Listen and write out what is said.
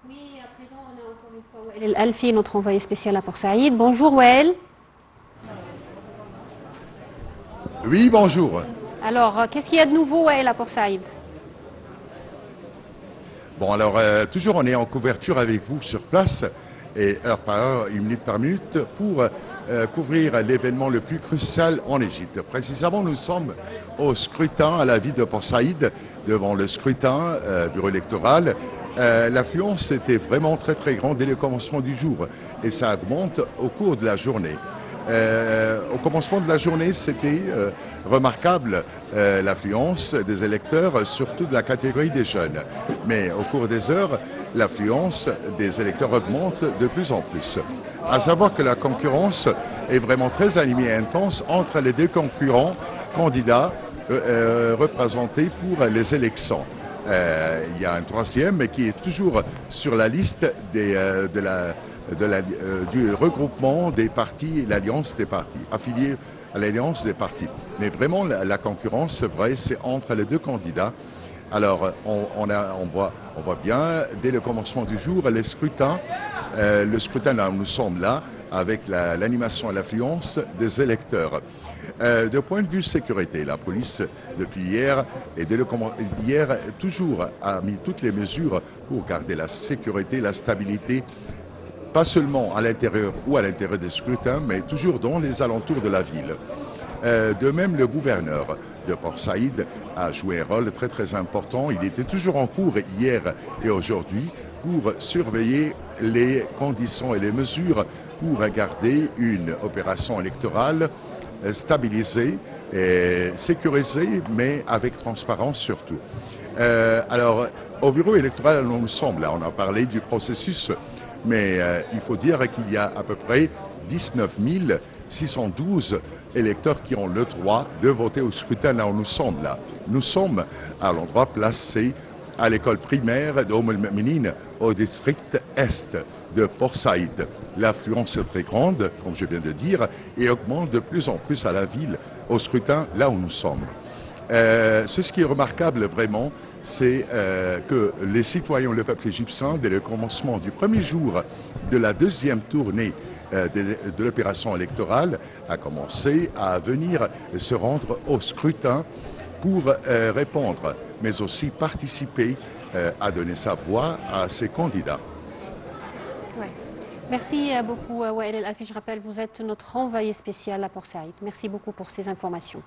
Oui, à présent, on a encore une fois Wael El Alfi, notre envoyé spécial à Port Saïd. Bonjour Wael. Oui, bonjour. Alors, qu'est-ce qu'il y a de nouveau Wael à Port Saïd? Bon, alors, toujours on est en couverture avec vous sur place, et heure par heure, une minute par minute, pour couvrir l'événement le plus crucial en Égypte. Précisément, nous sommes au scrutin à la ville de Port Saïd, devant le scrutin, bureau électoral. L'affluence était vraiment très très grande dès le commencement du jour, et ça augmente au cours de la journée. Au commencement de la journée, c'était remarquable l'affluence des électeurs, surtout de la catégorie des jeunes. Mais au cours des heures, l'affluence des électeurs augmente de plus en plus. À savoir que la concurrence est vraiment très animée et intense entre les deux concurrents candidats représentés pour les élections. Il y a un troisième qui est toujours sur la liste du regroupement des partis, l'alliance des partis, affiliés à l'alliance des partis. Mais vraiment, la concurrence, c'est vrai, c'est entre les deux candidats. Alors, on voit bien, dès le commencement du jour, le scrutin, là, nous sommes là, avec l'animation et l'affluence des électeurs. De point de vue sécurité, la police, depuis hier, et d'hier, toujours a mis toutes les mesures pour garder la sécurité, la stabilité, pas seulement à l'intérieur ou à l'intérieur des scrutins, mais toujours dans les alentours de la ville. De même, le gouverneur de Port Saïd a joué un rôle très très important. Il était toujours en cours hier et aujourd'hui pour surveiller les conditions et les mesures pour garder une opération électorale stabilisée et sécurisée, mais avec transparence surtout. Alors, au bureau électoral, nous sommes là, on a parlé du processus, mais il faut dire qu'il y a à peu près 19 612 électeurs qui ont le droit de voter au scrutin là où nous sommes là. Nous sommes à l'endroit placé à l'école primaire d'Oum el-Me'minin au district est de Port Saïd. L'affluence est très grande, comme je viens de dire, et augmente de plus en plus à la ville au scrutin là où nous sommes. Ce qui est remarquable vraiment, c'est que les citoyens, le peuple égyptien, dès le commencement du premier jour de la deuxième tournée de l'opération électorale, a commencé à venir se rendre au scrutin pour répondre, mais aussi participer à donner sa voix à ses candidats. Ouais. Merci beaucoup Wael El Alfi. Je rappelle, vous êtes notre envoyé spécial à Port Saïd. Merci beaucoup pour ces informations.